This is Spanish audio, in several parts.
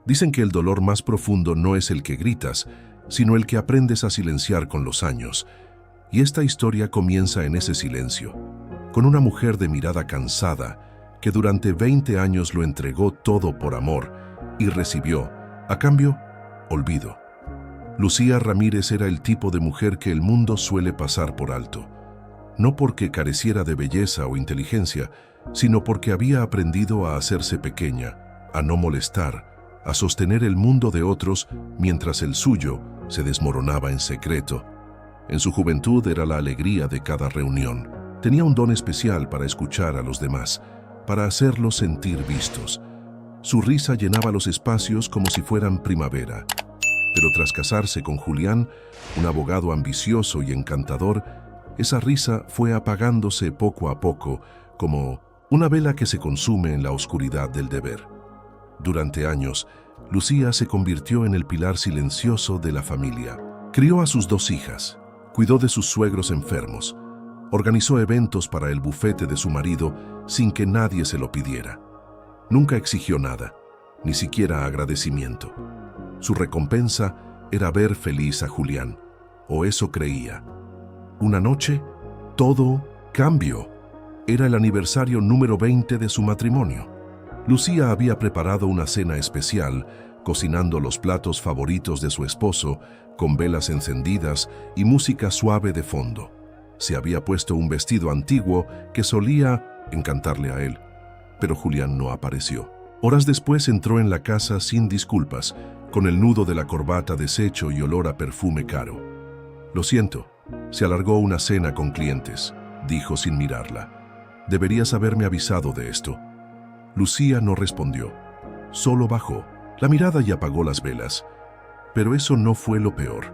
Dicen que el dolor más profundo no es el que gritas, sino el que aprendes a silenciar con los años. Y esta historia comienza en ese silencio, con una mujer de mirada cansada que durante 20 años lo entregó todo por amor y recibió, a cambio, olvido. Lucía Ramírez era el tipo de mujer que el mundo suele pasar por alto, no porque careciera de belleza o inteligencia, sino porque había aprendido a hacerse pequeña, a no molestar, a sostener el mundo de otros mientras el suyo se desmoronaba en secreto. En su juventud era la alegría de cada reunión. Tenía un don especial para escuchar a los demás, para hacerlos sentir vistos. Su risa llenaba los espacios como si fueran primavera. Pero tras casarse con Julián, un abogado ambicioso y encantador, esa risa fue apagándose poco a poco, como una vela que se consume en la oscuridad del deber. Durante años, Lucía se convirtió en el pilar silencioso de la familia. Crió a sus 2 hijas, cuidó de sus suegros enfermos, organizó eventos para el bufete de su marido sin que nadie se lo pidiera. Nunca exigió nada, ni siquiera agradecimiento. Su recompensa era ver feliz a Julián, o eso creía. Una noche, todo cambió. Era el aniversario número 20 de su matrimonio. Lucía había preparado una cena especial, cocinando los platos favoritos de su esposo, con velas encendidas y música suave de fondo. Se había puesto un vestido antiguo que solía encantarle a él, pero Julián no apareció. Horas después entró en la casa sin disculpas, con el nudo de la corbata deshecho y olor a perfume caro. «Lo siento, se alargó una cena con clientes», dijo sin mirarla. «Deberías haberme avisado de esto». Lucía no respondió, solo bajó la mirada y apagó las velas. Pero eso no fue lo peor.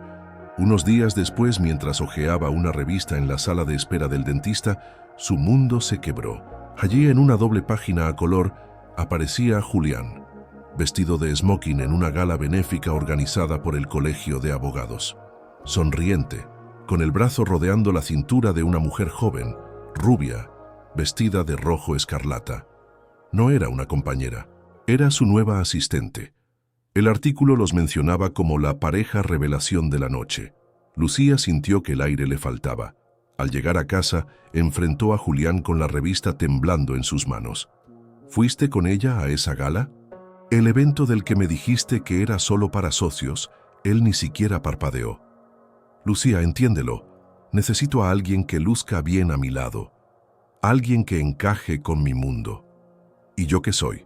Unos días después, mientras hojeaba una revista en la sala de espera del dentista, su mundo se quebró. Allí, en una doble página a color, aparecía Julián, vestido de smoking en una gala benéfica organizada por el Colegio de Abogados. Sonriente, con el brazo rodeando la cintura de una mujer joven, rubia, vestida de rojo escarlata. No era una compañera, era su nueva asistente. El artículo los mencionaba como la pareja revelación de la noche. Lucía sintió que el aire le faltaba. Al llegar a casa, enfrentó a Julián con la revista temblando en sus manos. ¿Fuiste con ella a esa gala? El evento del que me dijiste que era solo para socios, él ni siquiera parpadeó. Lucía, entiéndelo. Necesito a alguien que luzca bien a mi lado. Alguien que encaje con mi mundo. ¿Y yo qué soy?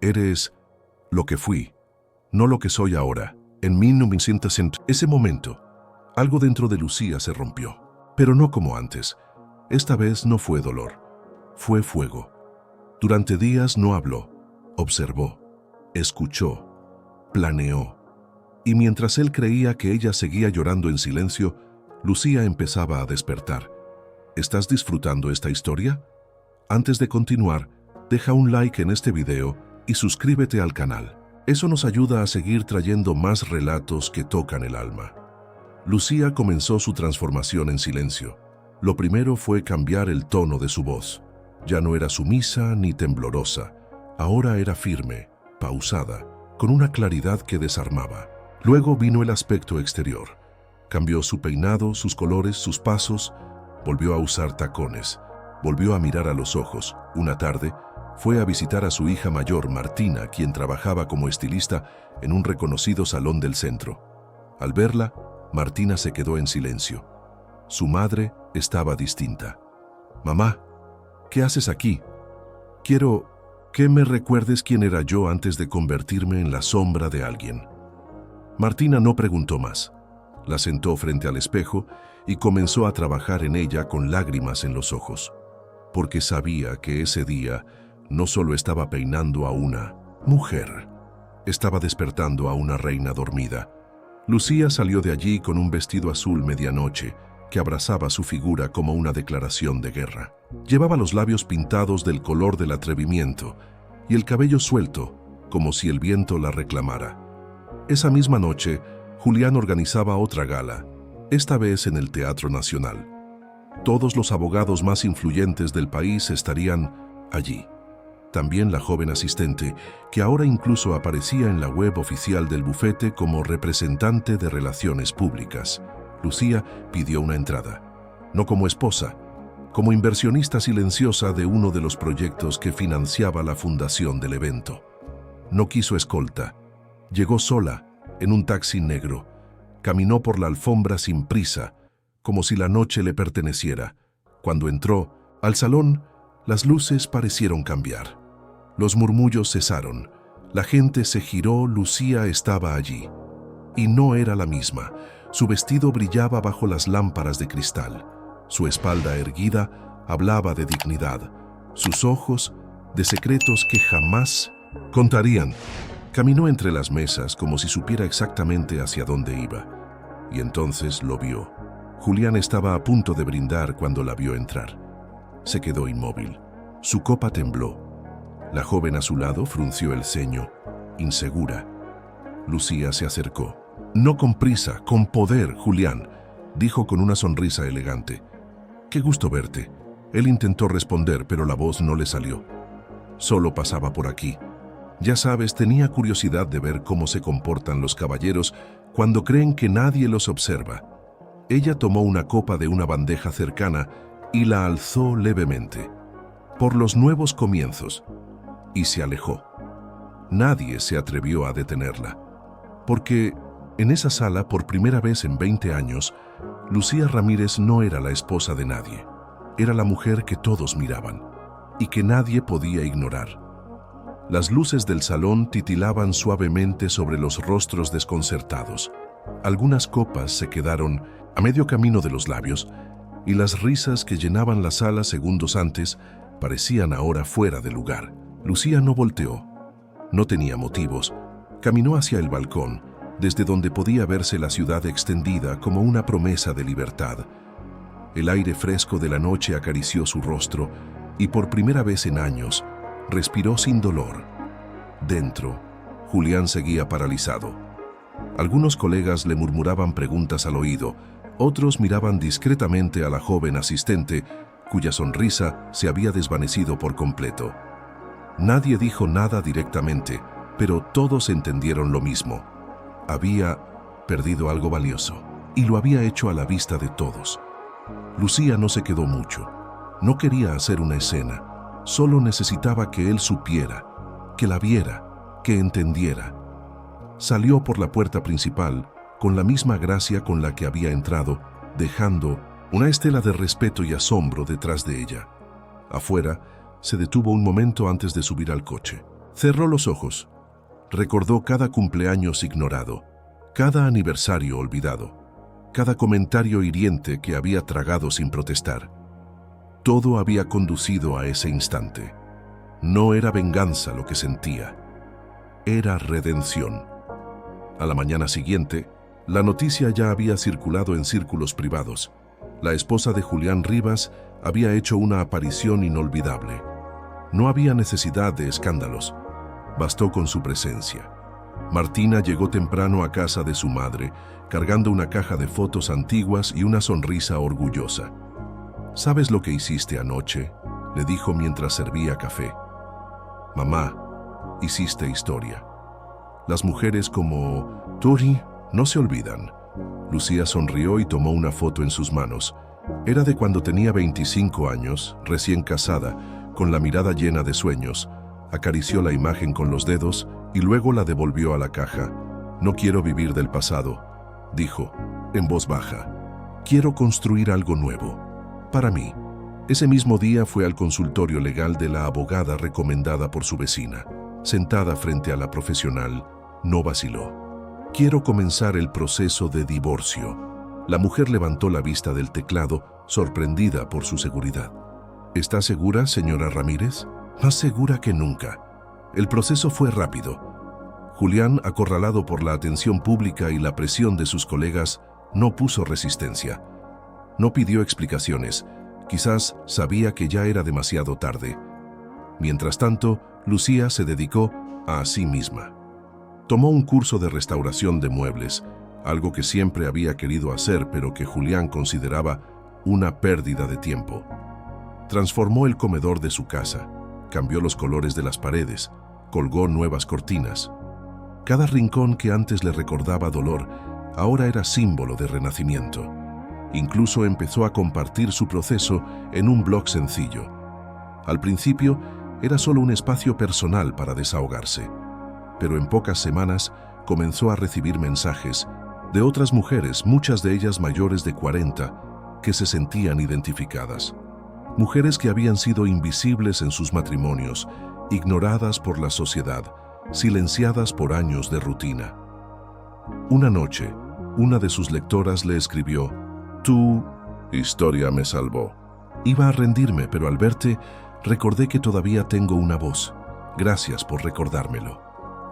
Eres lo que fui, no lo que soy ahora. En 1900, ese momento, algo dentro de Lucía se rompió. Pero no como antes. Esta vez no fue dolor, fue fuego. Durante días no habló, observó, escuchó, planeó. Y mientras él creía que ella seguía llorando en silencio, Lucía empezaba a despertar. ¿Estás disfrutando esta historia? Antes de continuar, deja un like en este video y suscríbete al canal. Eso nos ayuda a seguir trayendo más relatos que tocan el alma. Lucía comenzó su transformación en silencio. Lo primero fue cambiar el tono de su voz. Ya no era sumisa ni temblorosa. Ahora era firme, pausada, con una claridad que desarmaba. Luego vino el aspecto exterior. Cambió su peinado, sus colores, sus pasos. Volvió a usar tacones. Volvió a mirar a los ojos. Una tarde, fue a visitar a su hija mayor, Martina, quien trabajaba como estilista en un reconocido salón del centro. Al verla, Martina se quedó en silencio. Su madre estaba distinta. «Mamá, ¿qué haces aquí? Quiero que me recuerdes quién era yo antes de convertirme en la sombra de alguien». Martina no preguntó más. La sentó frente al espejo y comenzó a trabajar en ella con lágrimas en los ojos, porque sabía que ese día no solo estaba peinando a una mujer, estaba despertando a una reina dormida. Lucía salió de allí con un vestido azul medianoche que abrazaba su figura como una declaración de guerra. Llevaba los labios pintados del color del atrevimiento y el cabello suelto, como si el viento la reclamara. Esa misma noche, Julián organizaba otra gala, esta vez en el Teatro Nacional. Todos los abogados más influyentes del país estarían allí. también la joven asistente, que ahora incluso aparecía en la web oficial del bufete como representante de relaciones públicas. Lucía pidió una entrada, no como esposa, como inversionista silenciosa de uno de los proyectos que financiaba la fundación del evento. No quiso escolta. Llegó sola, en un taxi negro. Caminó por la alfombra sin prisa, como si la noche le perteneciera. Cuando entró al salón, las luces parecieron cambiar. Los murmullos cesaron. La gente se giró, Lucía estaba allí. Y no era la misma. Su vestido brillaba bajo las lámparas de cristal. Su espalda erguida hablaba de dignidad. Sus ojos, de secretos que jamás contarían. Caminó entre las mesas como si supiera exactamente hacia dónde iba. Y entonces lo vio. Julián estaba a punto de brindar cuando la vio entrar. Se quedó inmóvil. Su copa tembló. La joven a su lado frunció el ceño, insegura. Lucía se acercó. No con prisa, con poder, Julián, dijo con una sonrisa elegante. «Qué gusto verte». Él intentó responder, pero la voz no le salió. «Solo pasaba por aquí». Ya sabes, tenía curiosidad de ver cómo se comportan los caballeros cuando creen que nadie los observa. Ella tomó una copa de una bandeja cercana y la alzó levemente. Por los nuevos comienzos. Y se alejó. Nadie se atrevió a detenerla. Porque en esa sala, por primera vez en 20 años, Lucía Ramírez no era la esposa de nadie. Era la mujer que todos miraban y que nadie podía ignorar. Las luces del salón titilaban suavemente sobre los rostros desconcertados. Algunas copas se quedaron a medio camino de los labios y las risas que llenaban la sala segundos antes parecían ahora fuera de lugar. Lucía no volteó. No tenía motivos. Caminó hacia el balcón, desde donde podía verse la ciudad extendida como una promesa de libertad. El aire fresco de la noche acarició su rostro y por primera vez en años respiró sin dolor. Dentro, Julián seguía paralizado. Algunos colegas le murmuraban preguntas al oído, otros miraban discretamente a la joven asistente, cuya sonrisa se había desvanecido por completo. Nadie dijo nada directamente, pero todos entendieron lo mismo. Había perdido algo valioso, y lo había hecho a la vista de todos. Lucía no se quedó mucho. No quería hacer una escena. Solo necesitaba que él supiera, que la viera, que entendiera. Salió por la puerta principal con la misma gracia con la que había entrado, dejando una estela de respeto y asombro detrás de ella. Afuera, se detuvo un momento antes de subir al coche. Cerró los ojos. Recordó cada cumpleaños ignorado, cada aniversario olvidado, cada comentario hiriente que había tragado sin protestar. Todo había conducido a ese instante. No era venganza lo que sentía, era redención. A la mañana siguiente, la noticia ya había circulado en círculos privados. La esposa de Julián Rivas había hecho una aparición inolvidable. No había necesidad de escándalos, bastó con su presencia. Martina llegó temprano a casa de su madre, cargando una caja de fotos antiguas y una sonrisa orgullosa. «¿Sabes lo que hiciste anoche?», le dijo mientras servía café. «Mamá, hiciste historia. Las mujeres como Tori no se olvidan». Lucía sonrió y tomó una foto en sus manos. Era de cuando tenía 25 años, recién casada, con la mirada llena de sueños. Acarició la imagen con los dedos y luego la devolvió a la caja. «No quiero vivir del pasado», dijo, en voz baja. «Quiero construir algo nuevo. Para mí». Ese mismo día fue al consultorio legal de la abogada recomendada por su vecina. Sentada frente a la profesional, no vaciló. «Quiero comenzar el proceso de divorcio». La mujer levantó la vista del teclado, sorprendida por su seguridad. «¿Está segura, señora Ramírez?». «Más segura que nunca». El proceso fue rápido. Julián, acorralado por la atención pública y la presión de sus colegas, no puso resistencia. No pidió explicaciones. Quizás sabía que ya era demasiado tarde. Mientras tanto, Lucía se dedicó a sí misma. Tomó un curso de restauración de muebles, algo que siempre había querido hacer, pero que Julián consideraba una pérdida de tiempo. Transformó el comedor de su casa. cambió los colores de las paredes, colgó nuevas cortinas. Cada rincón que antes le recordaba dolor, ahora era símbolo de renacimiento. Incluso empezó a compartir su proceso en un blog sencillo. Al principio, era solo un espacio personal para desahogarse, pero en pocas semanas comenzó a recibir mensajes de otras mujeres, muchas de ellas mayores de 40, que se sentían identificadas. Mujeres que habían sido invisibles en sus matrimonios, ignoradas por la sociedad, silenciadas por años de rutina. Una noche, una de sus lectoras le escribió: «Tu historia me salvó. Iba a rendirme, pero al verte, recordé que todavía tengo una voz. Gracias por recordármelo».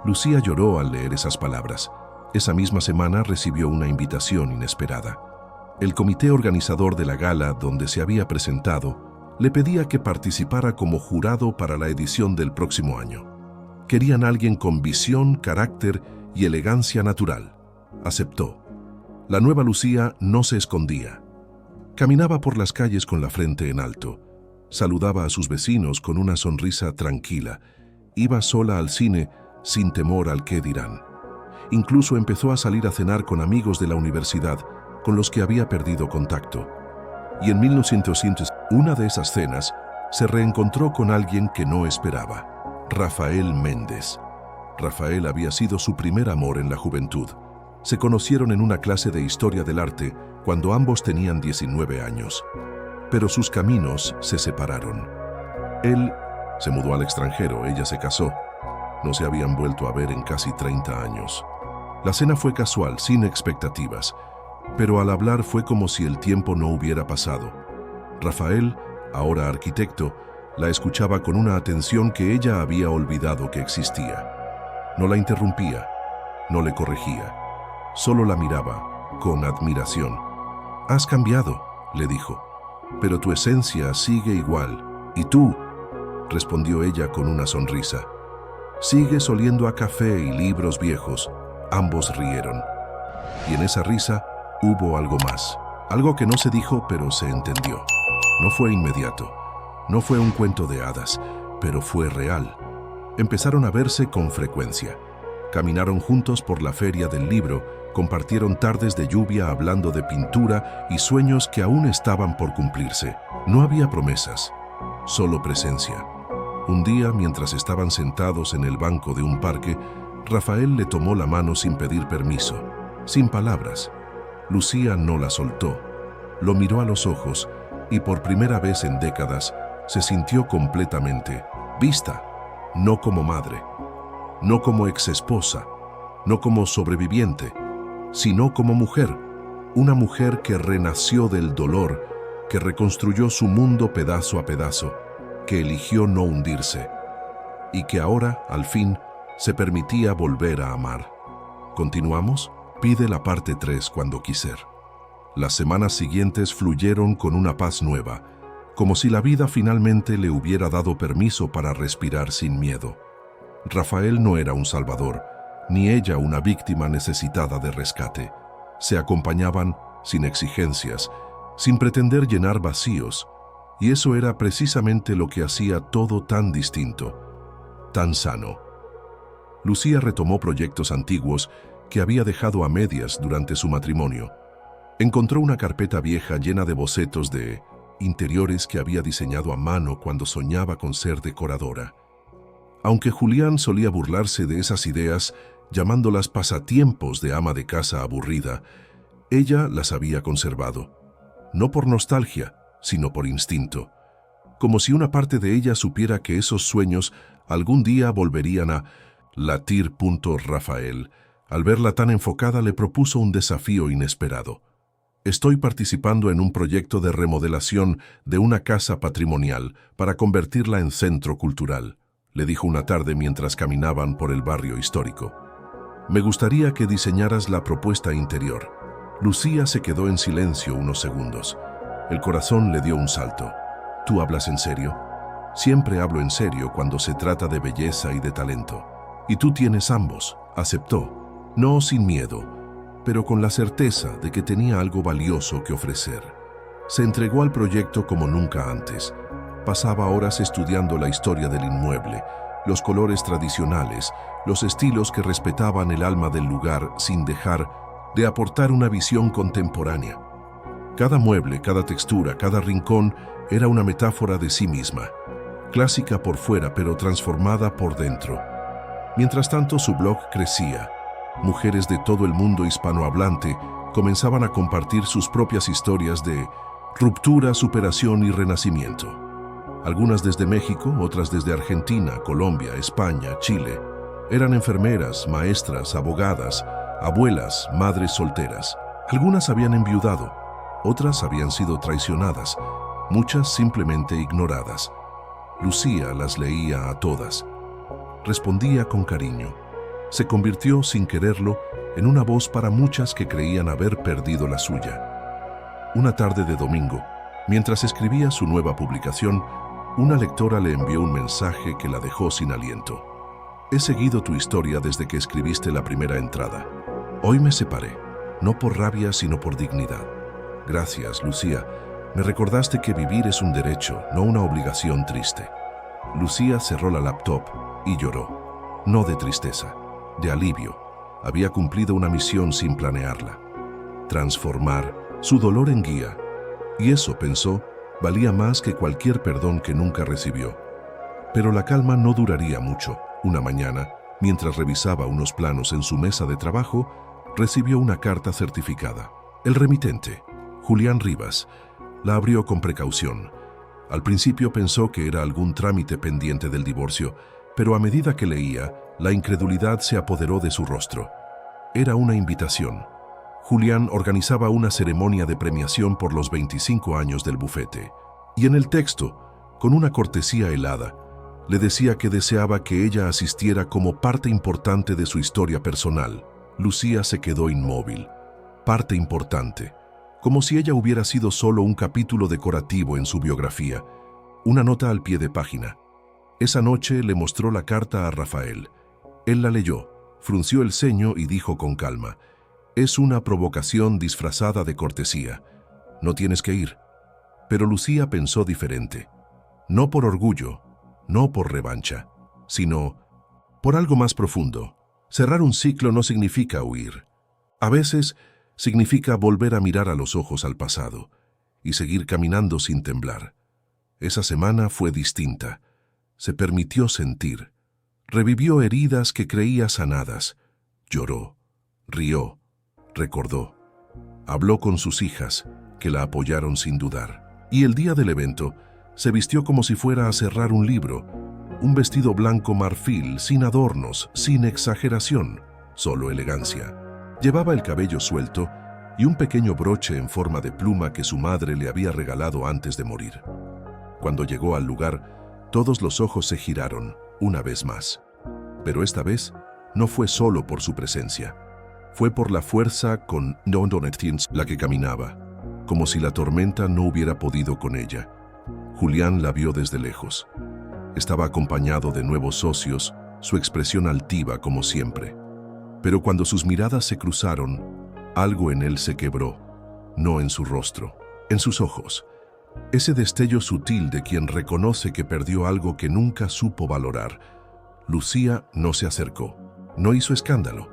Lucía lloró al leer esas palabras. Esa misma semana recibió una invitación inesperada. El comité organizador de la gala donde se había presentado le pedía que participara como jurado para la edición del próximo año. Querían a alguien con visión, carácter y elegancia natural. Aceptó. La nueva Lucía no se escondía. Caminaba por las calles con la frente en alto. Saludaba a sus vecinos con una sonrisa tranquila. Iba sola al cine sin temor al qué dirán. Incluso empezó a salir a cenar con amigos de la universidad con los que había perdido contacto. Y en 1900, una de esas cenas, se reencontró con alguien que no esperaba: Rafael Méndez. Rafael había sido su primer amor en la juventud. Se conocieron en una clase de historia del arte cuando ambos tenían 19 años. Pero sus caminos se separaron. Él se mudó al extranjero, ella se casó. No se habían vuelto a ver en casi 30 años. La cena fue casual, sin expectativas, pero al hablar fue como si el tiempo no hubiera pasado. Rafael, ahora arquitecto, la escuchaba con una atención que ella había olvidado que existía. No la interrumpía, no le corregía, solo la miraba con admiración. «Has cambiado», le dijo, «pero tu esencia sigue igual. ¿Y tú?», respondió ella con una sonrisa. «Sigues oliendo a café y libros viejos». Ambos rieron. Y en esa risa hubo algo más. Algo que no se dijo, pero se entendió. No fue inmediato. No fue un cuento de hadas, pero fue real. Empezaron a verse con frecuencia. Caminaron juntos por la feria del libro, compartieron tardes de lluvia hablando de pintura y sueños que aún estaban por cumplirse. No había promesas, solo presencia. Un día, mientras estaban sentados en el banco de un parque, Rafael le tomó la mano sin pedir permiso, sin palabras. Lucía no la soltó. Lo miró a los ojos y por primera vez en décadas se sintió completamente vista, no como madre, no como exesposa, no como sobreviviente, sino como mujer, una mujer que renació del dolor, que reconstruyó su mundo pedazo a pedazo, que eligió no hundirse y que ahora, al fin, se permitía volver a amar. ¿Continuamos? Pide la parte 3 cuando quiser. Las semanas siguientes fluyeron con una paz nueva, como si la vida finalmente le hubiera dado permiso para respirar sin miedo. Rafael no era un salvador, ni ella una víctima necesitada de rescate. Se acompañaban sin exigencias, sin pretender llenar vacíos, y eso era precisamente lo que hacía todo tan distinto, tan sano. Lucía retomó proyectos antiguos que había dejado a medias durante su matrimonio. Encontró una carpeta vieja llena de bocetos de interiores que había diseñado a mano cuando soñaba con ser decoradora. Aunque Julián solía burlarse de esas ideas, llamándolas pasatiempos de ama de casa aburrida, ella las había conservado, no por nostalgia, sino por instinto, como si una parte de ella supiera que esos sueños algún día volverían a latir. Rafael, al verla tan enfocada, le propuso un desafío inesperado. «Estoy participando en un proyecto de remodelación de una casa patrimonial para convertirla en centro cultural», le dijo una tarde mientras caminaban por el barrio histórico. «Me gustaría que diseñaras la propuesta interior». Lucía se quedó en silencio unos segundos. El corazón le dio un salto. «¿Tú hablas en serio?» «Siempre hablo en serio cuando se trata de belleza y de talento. Y tú tienes ambos», aceptó, no sin miedo, pero con la certeza de que tenía algo valioso que ofrecer. Se entregó al proyecto como nunca antes. pasaba horas estudiando la historia del inmueble, los colores tradicionales, los estilos que respetaban el alma del lugar sin dejar de aportar una visión contemporánea. Cada mueble, cada textura, cada rincón era una metáfora de sí misma, clásica por fuera pero transformada por dentro. Mientras tanto, su blog crecía. Mujeres de todo el mundo hispanohablante comenzaban a compartir sus propias historias de ruptura, superación y renacimiento. Algunas desde México, otras desde Argentina, Colombia, España, Chile. Eran enfermeras, maestras, abogadas, abuelas, madres solteras. Algunas habían enviudado, otras habían sido traicionadas, muchas simplemente ignoradas. Lucía las leía a todas. Respondía con cariño. Se convirtió, sin quererlo, en una voz para muchas que creían haber perdido la suya. Una tarde de domingo, mientras escribía su nueva publicación, una lectora le envió un mensaje que la dejó sin aliento. He seguido tu historia desde que escribiste la primera entrada. Hoy me separé, no por rabia sino por dignidad. Gracias, Lucía. Me recordaste que vivir es un derecho, no una obligación triste. Lucía cerró la laptop y lloró. No de tristeza, de alivio. Había cumplido una misión sin planearla. Transformar su dolor en guía. Y eso, pensó, valía más que cualquier perdón que nunca recibió. Pero la calma no duraría mucho. Una mañana, mientras revisaba unos planos en su mesa de trabajo, recibió una carta certificada. El remitente, Julián Rivas, la abrió con precaución. Al principio pensó que era algún trámite pendiente del divorcio, pero a medida que leía, la incredulidad se apoderó de su rostro. Era una invitación. Julián organizaba una ceremonia de premiación por los 25 años del bufete. Y en el texto, con una cortesía helada, le decía que deseaba que ella asistiera como parte importante de su historia personal. Lucía se quedó inmóvil. Parte importante. Como si ella hubiera sido solo un capítulo decorativo en su biografía. Una nota al pie de página. Esa noche le mostró la carta a Rafael. Él la leyó, frunció el ceño y dijo con calma: «Es una provocación disfrazada de cortesía. No tienes que ir». Pero Lucía pensó diferente. No por orgullo, no por revancha, sino por algo más profundo. Cerrar un ciclo no significa huir. A veces significa volver a mirar a los ojos al pasado y seguir caminando sin temblar. Esa semana fue distinta. Se permitió sentir. Revivió heridas que creía sanadas. Lloró, rió, recordó. Habló con sus hijas, que la apoyaron sin dudar. Y el día del evento, se vistió como si fuera a cerrar un libro. Un vestido blanco marfil, sin adornos, sin exageración, solo elegancia. Llevaba el cabello suelto y un pequeño broche en forma de pluma que su madre le había regalado antes de morir. Cuando llegó al lugar, todos los ojos se giraron, una vez más. Pero esta vez no fue solo por su presencia. Fue por la fuerza con la que caminaba, como si la tormenta no hubiera podido con ella. Julián la vio desde lejos. Estaba acompañado de nuevos socios, su expresión altiva como siempre. Pero cuando sus miradas se cruzaron, algo en él se quebró, no en su rostro, en sus ojos. Ese destello sutil de quien reconoce que perdió algo que nunca supo valorar. Lucía no se acercó, no hizo escándalo.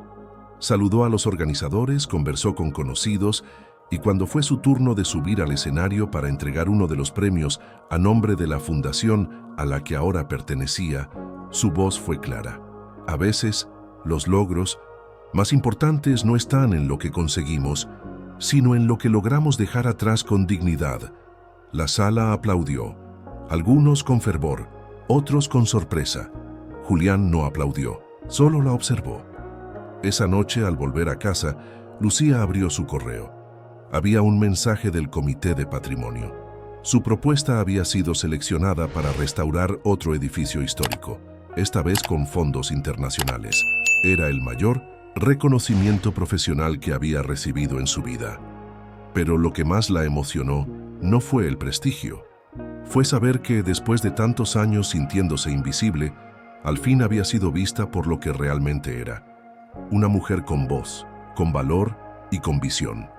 Saludó a los organizadores, conversó con conocidos y cuando fue su turno de subir al escenario para entregar uno de los premios a nombre de la fundación a la que ahora pertenecía, su voz fue clara. A veces, los logros más importantes no están en lo que conseguimos, sino en lo que logramos dejar atrás con dignidad. La sala aplaudió, algunos con fervor, otros con sorpresa. Julián no aplaudió, solo la observó. Esa noche, al volver a casa, Lucía abrió su correo. Había un mensaje del Comité de Patrimonio. Su propuesta había sido seleccionada para restaurar otro edificio histórico, esta vez con fondos internacionales. Era el mayor reconocimiento profesional que había recibido en su vida. Pero lo que más la emocionó no fue el prestigio. Fue saber que, después de tantos años sintiéndose invisible, al fin había sido vista por lo que realmente era. Una mujer con voz, con valor y con visión.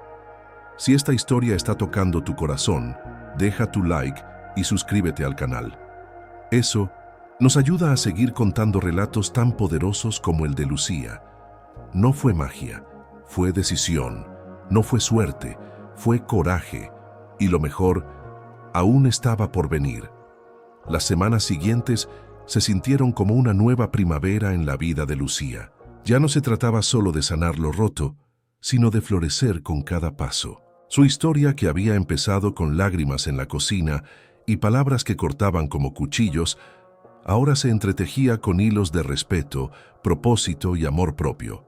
Si esta historia está tocando tu corazón, deja tu like y suscríbete al canal. Eso nos ayuda a seguir contando relatos tan poderosos como el de Lucía. No fue magia, fue decisión, no fue suerte, fue coraje, y lo mejor, aún estaba por venir. Las semanas siguientes se sintieron como una nueva primavera en la vida de Lucía. Ya no se trataba solo de sanar lo roto, sino de florecer con cada paso. Su historia, que había empezado con lágrimas en la cocina y palabras que cortaban como cuchillos, ahora se entretejía con hilos de respeto, propósito y amor propio.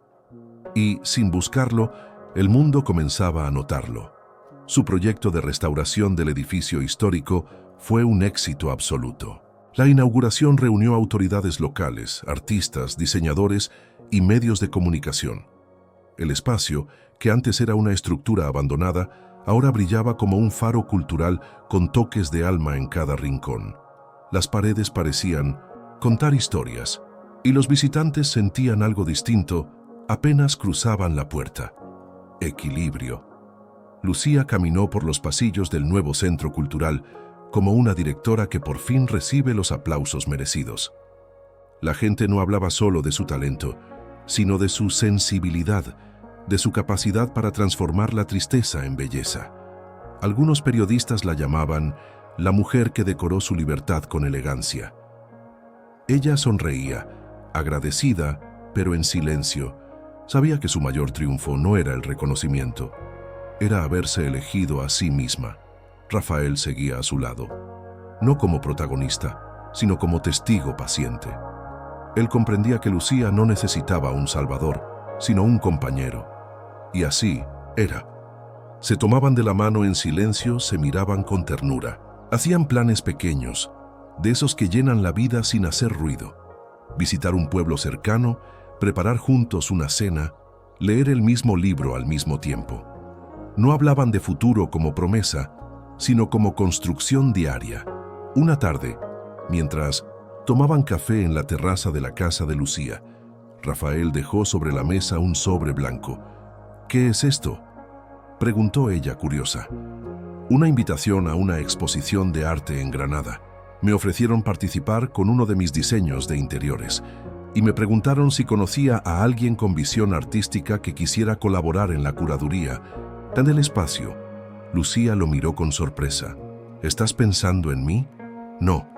Y, sin buscarlo, el mundo comenzaba a notarlo. Su proyecto de restauración del edificio histórico fue un éxito absoluto. La inauguración reunió autoridades locales, artistas, diseñadores y medios de comunicación. El espacio, que antes era una estructura abandonada, ahora brillaba como un faro cultural con toques de alma en cada rincón. Las paredes parecían contar historias, y los visitantes sentían algo distinto apenas cruzaban la puerta. Equilibrio. Lucía caminó por los pasillos del nuevo centro cultural como una directora que por fin recibe los aplausos merecidos. La gente no hablaba solo de su talento, sino de su sensibilidad, de su capacidad para transformar la tristeza en belleza. Algunos periodistas la llamaban la mujer que decoró su libertad con elegancia. Ella sonreía, agradecida, pero en silencio. Sabía que su mayor triunfo no era el reconocimiento, era haberse elegido a sí misma. Rafael seguía a su lado, no como protagonista, sino como testigo paciente. Él comprendía que Lucía no necesitaba un salvador, sino un compañero. Y así era. Se tomaban de la mano en silencio, se miraban con ternura. Hacían planes pequeños, de esos que llenan la vida sin hacer ruido. Visitar un pueblo cercano, preparar juntos una cena, leer el mismo libro al mismo tiempo. No hablaban de futuro como promesa, sino como construcción diaria. Una tarde, mientras tomaban café en la terraza de la casa de Lucía, Rafael dejó sobre la mesa un sobre blanco. «¿Qué es esto?», preguntó ella curiosa. «Una invitación a una exposición de arte en Granada. Me ofrecieron participar con uno de mis diseños de interiores y me preguntaron si conocía a alguien con visión artística que quisiera colaborar en la curaduría del espacio». Lucía lo miró con sorpresa. «¿Estás pensando en mí?». «No,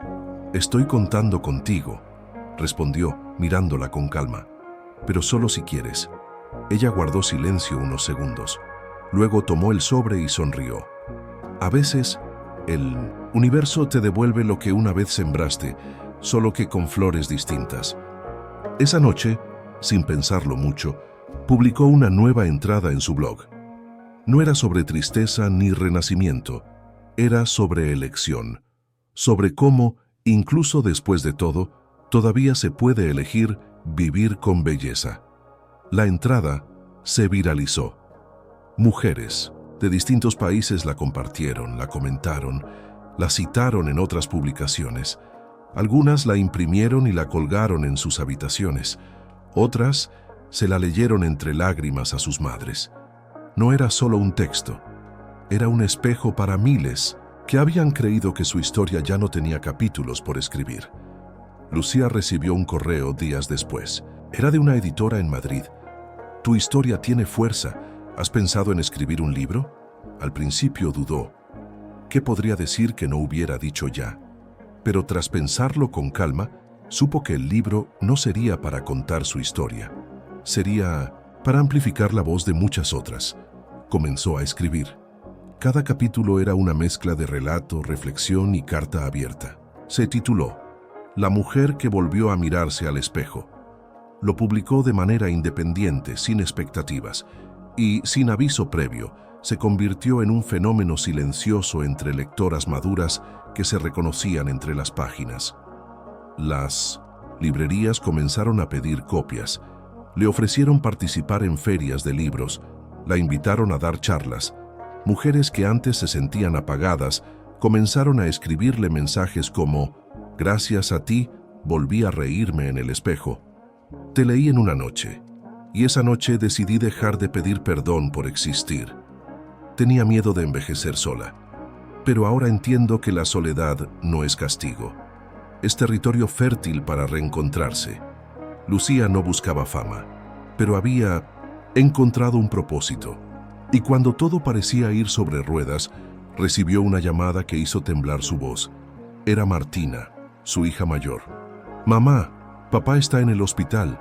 estoy contando contigo», respondió, mirándola con calma. «Pero solo si quieres». Ella guardó silencio unos segundos. Luego tomó el sobre y sonrió. «A veces, el universo te devuelve lo que una vez sembraste, solo que con flores distintas». Esa noche, sin pensarlo mucho, publicó una nueva entrada en su blog. No era sobre tristeza ni renacimiento, era sobre elección, sobre cómo, incluso después de todo, todavía se puede elegir vivir con belleza. La entrada se viralizó. Mujeres de distintos países la compartieron, la comentaron, la citaron en otras publicaciones. Algunas la imprimieron y la colgaron en sus habitaciones. Otras se la leyeron entre lágrimas a sus madres. No era solo un texto, era un espejo para miles que habían creído que su historia ya no tenía capítulos por escribir. Lucía recibió un correo días después. Era de una editora en Madrid. «Tu historia tiene fuerza. ¿Has pensado en escribir un libro?». Al principio dudó. ¿Qué podría decir que no hubiera dicho ya? Pero tras pensarlo con calma, supo que el libro no sería para contar su historia. Sería para amplificar la voz de muchas otras. Comenzó a escribir. Cada capítulo era una mezcla de relato, reflexión y carta abierta. Se tituló «La mujer que volvió a mirarse al espejo». Lo publicó de manera independiente, sin expectativas, y sin aviso previo, se convirtió en un fenómeno silencioso entre lectoras maduras que se reconocían entre las páginas. Las librerías comenzaron a pedir copias, le ofrecieron participar en ferias de libros, la invitaron a dar charlas. Mujeres que antes se sentían apagadas comenzaron a escribirle mensajes como «Gracias a ti, volví a reírme en el espejo. Te leí en una noche, y esa noche decidí dejar de pedir perdón por existir. Tenía miedo de envejecer sola. Pero ahora entiendo que la soledad no es castigo. Es territorio fértil para reencontrarse. Lucía no buscaba fama, pero había encontrado un propósito. Y cuando todo parecía ir sobre ruedas, recibió una llamada que hizo temblar su voz. Era Martina, su hija mayor. «Mamá, papá está en el hospital».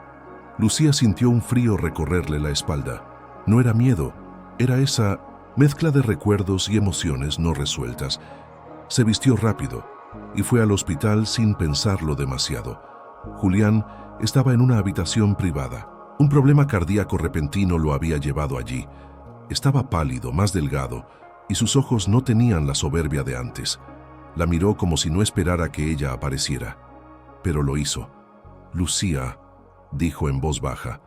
Lucía sintió un frío recorrerle la espalda. No era miedo, era esa mezcla de recuerdos y emociones no resueltas. Se vistió rápido y fue al hospital sin pensarlo demasiado. Julián estaba en una habitación privada. Un problema cardíaco repentino lo había llevado allí. Estaba pálido, más delgado, y sus ojos no tenían la soberbia de antes. La miró como si no esperara que ella apareciera. Pero lo hizo. «Lucía», dijo en voz baja,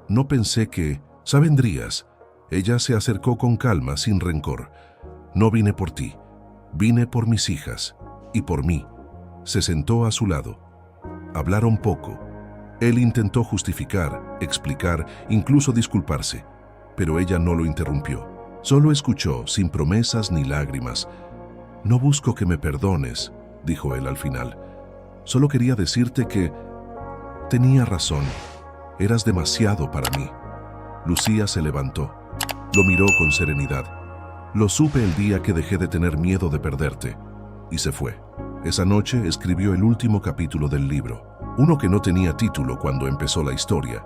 «no pensé que vendrías». Ella se acercó con calma, sin rencor. «No vine por ti, vine por mis hijas y por mí». Se sentó a su lado. Hablaron poco. Él intentó justificar, explicar, incluso disculparse, pero ella no lo interrumpió. Solo escuchó, sin promesas ni lágrimas. «No busco que me perdones», dijo él al final. «Solo quería decirte que tenía razón. Eras demasiado para mí». Lucía se levantó. Lo miró con serenidad. «Lo supe el día que dejé de tener miedo de perderte». Y se fue. Esa noche escribió el último capítulo del libro, uno que no tenía título cuando empezó la historia.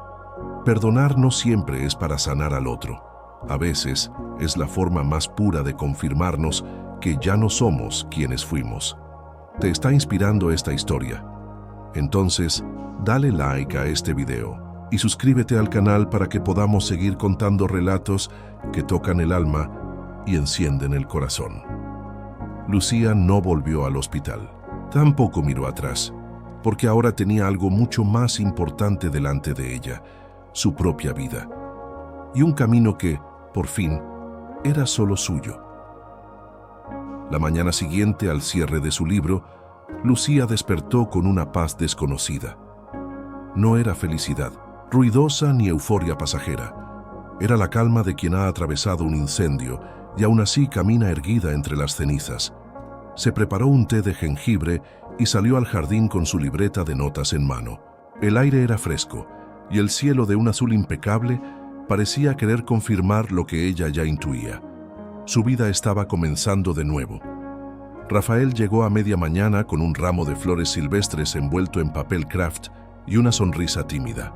Perdonar no siempre es para sanar al otro. A veces es la forma más pura de confirmarnos que ya no somos quienes fuimos. ¿Te está inspirando esta historia? Entonces, dale like a este video y suscríbete al canal para que podamos seguir contando relatos que tocan el alma y encienden el corazón. Lucía no volvió al hospital. Tampoco miró atrás, porque ahora tenía algo mucho más importante delante de ella, su propia vida, y un camino que, por fin, era solo suyo. La mañana siguiente, al cierre de su libro, Lucía despertó con una paz desconocida. No era felicidad, ruidosa ni euforia pasajera. Era la calma de quien ha atravesado un incendio y aún así camina erguida entre las cenizas. Se preparó un té de jengibre y salió al jardín con su libreta de notas en mano. El aire era fresco y el cielo, de un azul impecable, parecía querer confirmar lo que ella ya intuía. Su vida estaba comenzando de nuevo. Rafael llegó a media mañana con un ramo de flores silvestres envuelto en papel craft y una sonrisa tímida.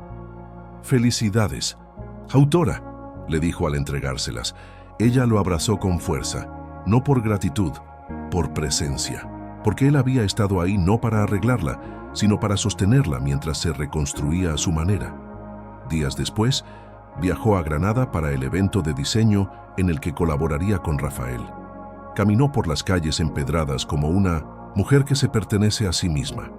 «Felicidades, autora», le dijo al entregárselas. Ella lo abrazó con fuerza, no por gratitud, por presencia, porque él había estado ahí no para arreglarla, sino para sostenerla mientras se reconstruía a su manera. Días después, viajó a Granada para el evento de diseño en el que colaboraría con Rafael. Caminó por las calles empedradas como una mujer que se pertenece a sí misma.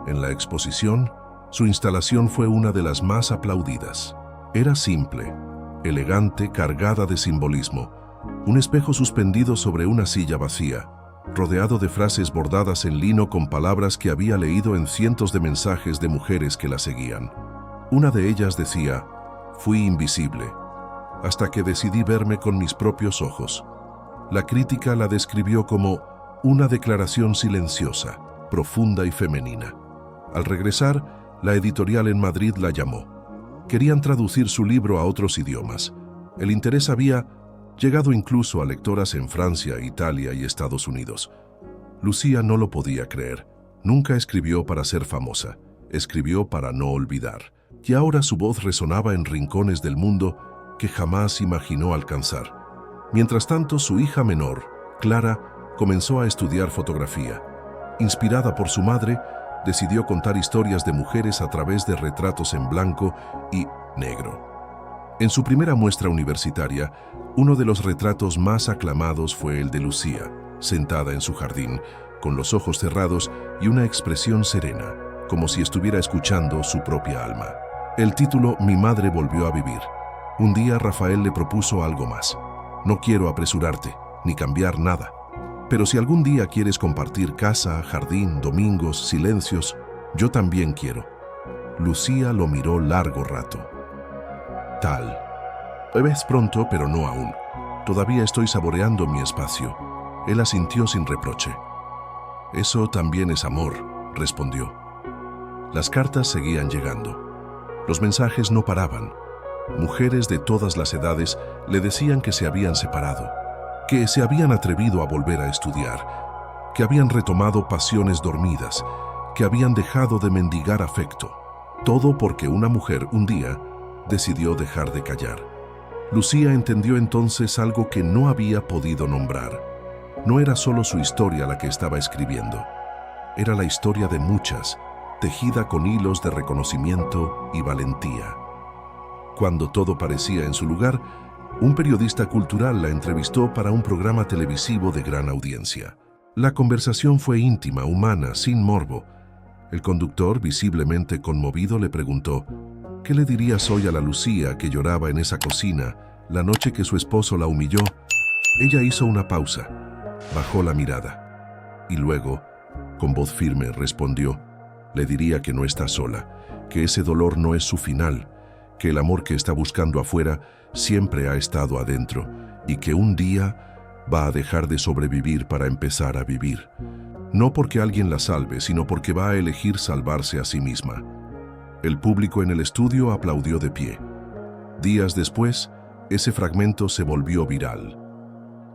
En la exposición, su instalación fue una de las más aplaudidas. Era simple, elegante, cargada de simbolismo. Un espejo suspendido sobre una silla vacía, rodeado de frases bordadas en lino con palabras que había leído en cientos de mensajes de mujeres que la seguían. Una de ellas decía: «Fui invisible, hasta que decidí verme con mis propios ojos». La crítica la describió como una declaración silenciosa, profunda y femenina. Al regresar, la editorial en Madrid la llamó. Querían traducir su libro a otros idiomas. El interés había llegado incluso a lectoras en Francia, Italia y Estados Unidos. Lucía no lo podía creer. Nunca escribió para ser famosa, escribió para no olvidar. Y ahora su voz resonaba en rincones del mundo que jamás imaginó alcanzar. Mientras tanto, su hija menor, Clara, comenzó a estudiar fotografía. Inspirada por su madre, decidió contar historias de mujeres a través de retratos en blanco y negro. En su primera muestra universitaria, uno de los retratos más aclamados fue el de Lucía, sentada en su jardín, con los ojos cerrados y una expresión serena, como si estuviera escuchando su propia alma. El título «Mi madre volvió a vivir». Un día Rafael le propuso algo más. «No quiero apresurarte, ni cambiar nada. Pero si algún día quieres compartir casa, jardín, domingos, silencios, yo también quiero». Lucía lo miró largo rato. «Tal vez pronto, pero no aún. Todavía estoy saboreando mi espacio». Él asintió sin reproche. «Eso también es amor», respondió. Las cartas seguían llegando. Los mensajes no paraban. Mujeres de todas las edades le decían que se habían separado, que se habían atrevido a volver a estudiar, que habían retomado pasiones dormidas, que habían dejado de mendigar afecto. Todo porque una mujer un día decidió dejar de callar. Lucía entendió entonces algo que no había podido nombrar. No era solo su historia la que estaba escribiendo. Era la historia de muchas, tejida con hilos de reconocimiento y valentía. Cuando todo parecía en su lugar, un periodista cultural la entrevistó para un programa televisivo de gran audiencia. La conversación fue íntima, humana, sin morbo. El conductor, visiblemente conmovido, le preguntó: «¿Qué le dirías hoy a la Lucía que lloraba en esa cocina la noche que su esposo la humilló?» Ella hizo una pausa, bajó la mirada y luego, con voz firme, respondió: «Le diría que no está sola, que ese dolor no es su final, que el amor que está buscando afuera siempre ha estado adentro y que un día va a dejar de sobrevivir para empezar a vivir. No porque alguien la salve, sino porque va a elegir salvarse a sí misma». El público en el estudio aplaudió de pie. Días después, ese fragmento se volvió viral.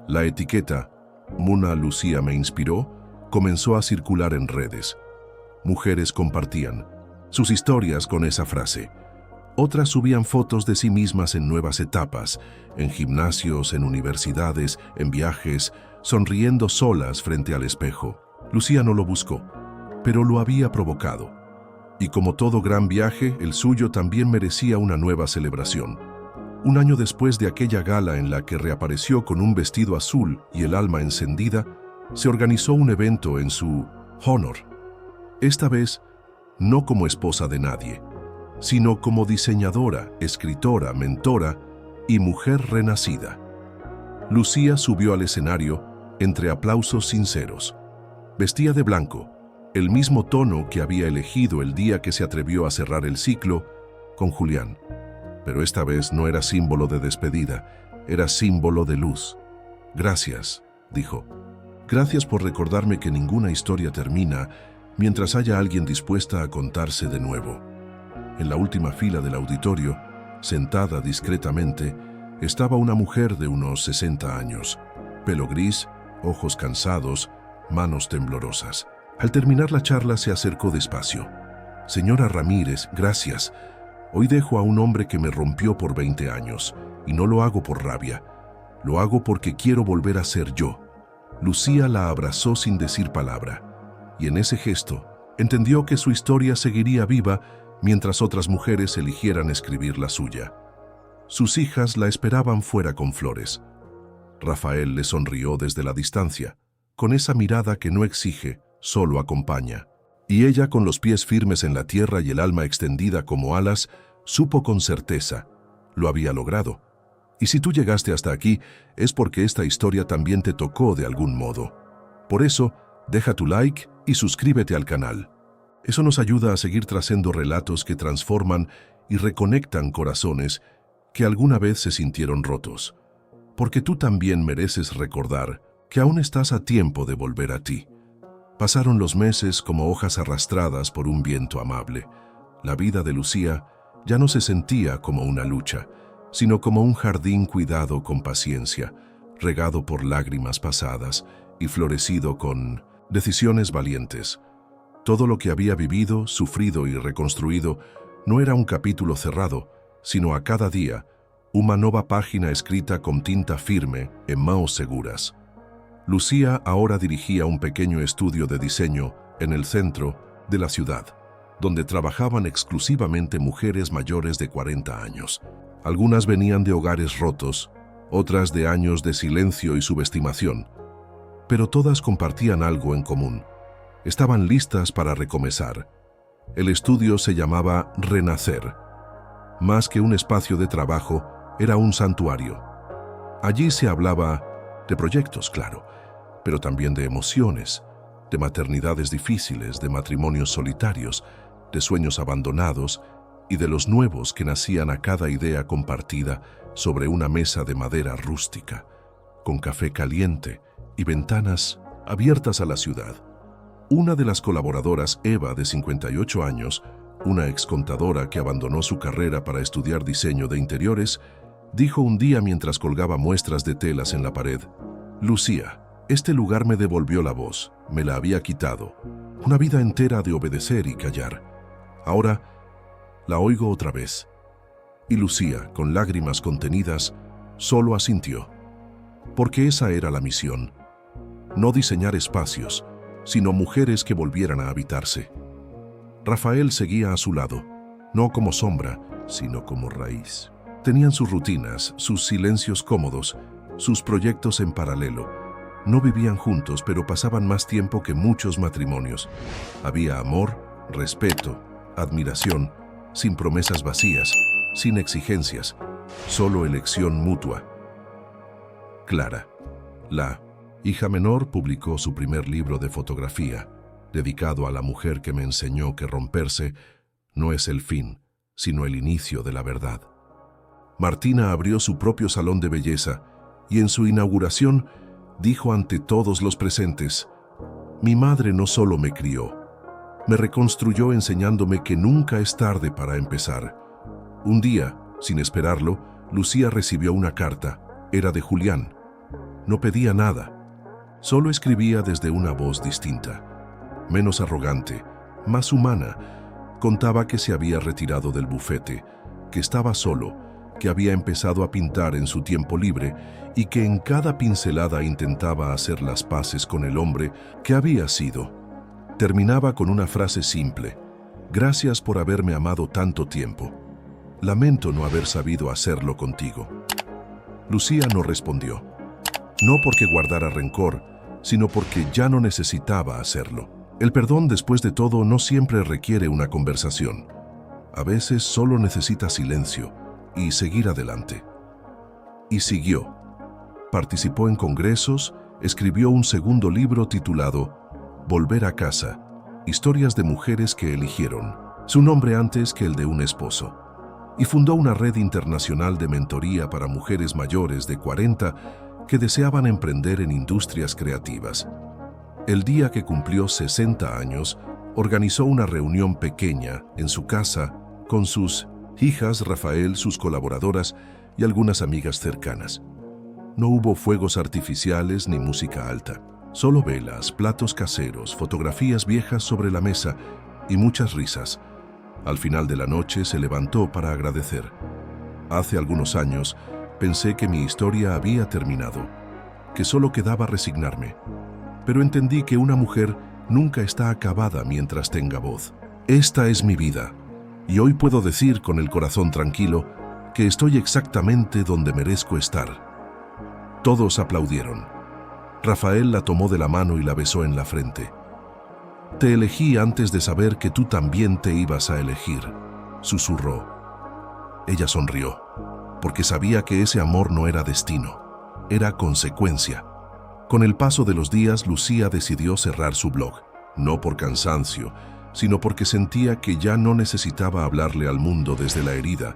La etiqueta «Muna Lucía me inspiró» comenzó a circular en redes. Mujeres compartían sus historias con esa frase. Otras subían fotos de sí mismas en nuevas etapas, en gimnasios, en universidades, en viajes, sonriendo solas frente al espejo. Lucía no lo buscó, pero lo había provocado. Y como todo gran viaje, el suyo también merecía una nueva celebración. Un año después de aquella gala en la que reapareció con un vestido azul y el alma encendida, se organizó un evento en su honor. Esta vez, no como esposa de nadie, sino como diseñadora, escritora, mentora y mujer renacida. Lucía subió al escenario entre aplausos sinceros. Vestía de blanco, el mismo tono que había elegido el día que se atrevió a cerrar el ciclo con Julián. Pero esta vez no era símbolo de despedida, era símbolo de luz. «Gracias», dijo. «Gracias por recordarme que ninguna historia termina mientras haya alguien dispuesta a contarse de nuevo». En la última fila del auditorio, sentada discretamente, estaba una mujer de unos 60 años, pelo gris, ojos cansados, manos temblorosas. Al terminar la charla se acercó despacio. «Señora Ramírez, gracias. Hoy dejo a un hombre que me rompió por 20 años, y no lo hago por rabia. Lo hago porque quiero volver a ser yo». Lucía la abrazó sin decir palabra, y en ese gesto entendió que su historia seguiría viva mientras otras mujeres eligieran escribir la suya. Sus hijas la esperaban fuera con flores. Rafael le sonrió desde la distancia, con esa mirada que no exige, solo acompaña. Y ella, con los pies firmes en la tierra y el alma extendida como alas, supo con certeza: lo había logrado. Y si tú llegaste hasta aquí, es porque esta historia también te tocó de algún modo. Por eso, deja tu like y suscríbete al canal. Eso nos ayuda a seguir trazando relatos que transforman y reconectan corazones que alguna vez se sintieron rotos. Porque tú también mereces recordar que aún estás a tiempo de volver a ti. Pasaron los meses como hojas arrastradas por un viento amable. La vida de Lucía ya no se sentía como una lucha, sino como un jardín cuidado con paciencia, regado por lágrimas pasadas y florecido con decisiones valientes. Todo lo que había vivido, sufrido y reconstruido no era un capítulo cerrado, sino a cada día una nueva página escrita con tinta firme en manos seguras. Lucía ahora dirigía un pequeño estudio de diseño en el centro de la ciudad, donde trabajaban exclusivamente mujeres mayores de 40 años. Algunas venían de hogares rotos, otras de años de silencio y subestimación, pero todas compartían algo en común. Estaban listas para recomenzar. El estudio se llamaba Renacer. Más que un espacio de trabajo, era un santuario. Allí se hablaba de proyectos, claro, pero también de emociones, de maternidades difíciles, de matrimonios solitarios, de sueños abandonados y de los nuevos que nacían a cada idea compartida sobre una mesa de madera rústica, con café caliente y ventanas abiertas a la ciudad. Una de las colaboradoras, Eva, de 58 años, una excontadora que abandonó su carrera para estudiar diseño de interiores, dijo un día mientras colgaba muestras de telas en la pared: «Lucía, este lugar me devolvió la voz, me la había quitado. Una vida entera de obedecer y callar. Ahora la oigo otra vez». Y Lucía, con lágrimas contenidas, solo asintió. Porque esa era la misión. No diseñar espacios, sino mujeres que volvieran a habitarse. Rafael seguía a su lado, no como sombra, sino como raíz. Tenían sus rutinas, sus silencios cómodos, sus proyectos en paralelo. No vivían juntos, pero pasaban más tiempo que muchos matrimonios. Había amor, respeto, admiración, sin promesas vacías, sin exigencias, solo elección mutua. Clara, la hija menor, publicó su primer libro de fotografía, dedicado a la mujer que me enseñó que romperse no es el fin, sino el inicio de la verdad. Martina abrió su propio salón de belleza y en su inauguración dijo ante todos los presentes: «Mi madre no solo me crió, me reconstruyó enseñándome que nunca es tarde para empezar». Un día, sin esperarlo, Lucía recibió una carta. Era de Julián. No pedía nada. Solo escribía desde una voz distinta, menos arrogante, más humana. Contaba que se había retirado del bufete, que estaba solo, que había empezado a pintar en su tiempo libre y que en cada pincelada intentaba hacer las paces con el hombre que había sido. Terminaba con una frase simple: «Gracias por haberme amado tanto tiempo. Lamento no haber sabido hacerlo contigo». Lucía no respondió. No porque guardara rencor, sino porque ya no necesitaba hacerlo. El perdón, después de todo, no siempre requiere una conversación. A veces solo necesita silencio y seguir adelante. Y siguió. Participó en congresos, escribió un segundo libro titulado Volver a casa, historias de mujeres que eligieron su nombre antes que el de un esposo. Y fundó una red internacional de mentoría para mujeres mayores de 40 que deseaban emprender en industrias creativas. El día que cumplió 60 años, organizó una reunión pequeña en su casa con sus hijas, Rafael, sus colaboradoras y algunas amigas cercanas. No hubo fuegos artificiales ni música alta, solo velas, platos caseros, fotografías viejas sobre la mesa y muchas risas. Al final de la noche se levantó para agradecer. Hace algunos años pensé que mi historia había terminado, que solo quedaba resignarme. Pero entendí que una mujer nunca está acabada mientras tenga voz. Esta es mi vida, y hoy puedo decir con el corazón tranquilo que estoy exactamente donde merezco estar. Todos aplaudieron. Rafael la tomó de la mano y la besó en la frente. «Te elegí antes de saber que tú también te ibas a elegir», susurró. Ella sonrió, porque sabía que ese amor no era destino, era consecuencia. Con el paso de los días, Lucía decidió cerrar su blog, no por cansancio, sino porque sentía que ya no necesitaba hablarle al mundo desde la herida,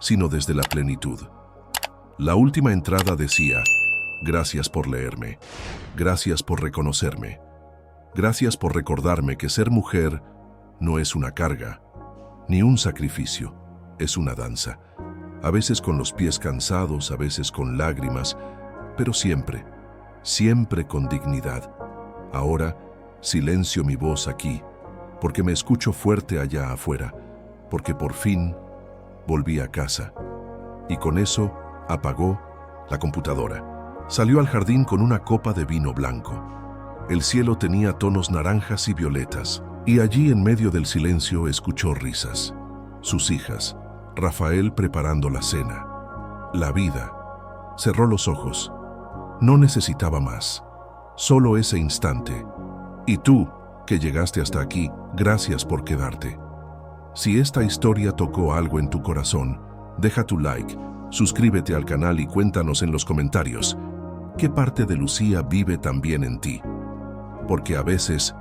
sino desde la plenitud. La última entrada decía: «Gracias por leerme, gracias por reconocerme, gracias por recordarme que ser mujer no es una carga, ni un sacrificio, es una danza. A veces con los pies cansados, a veces con lágrimas, pero siempre, siempre con dignidad. Ahora silencio mi voz aquí, porque me escucho fuerte allá afuera, porque por fin volví a casa». Y con eso apagó la computadora. Salió al jardín con una copa de vino blanco. El cielo tenía tonos naranjas y violetas, y allí en medio del silencio escuchó risas. Sus hijas, Rafael preparando la cena. La vida. Cerró los ojos. No necesitaba más. Solo ese instante. Y tú, que llegaste hasta aquí, gracias por quedarte. Si esta historia tocó algo en tu corazón, deja tu like, suscríbete al canal y cuéntanos en los comentarios qué parte de Lucía vive también en ti. Porque a veces,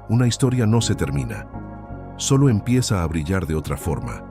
una historia no se termina, solo empieza a brillar de otra forma.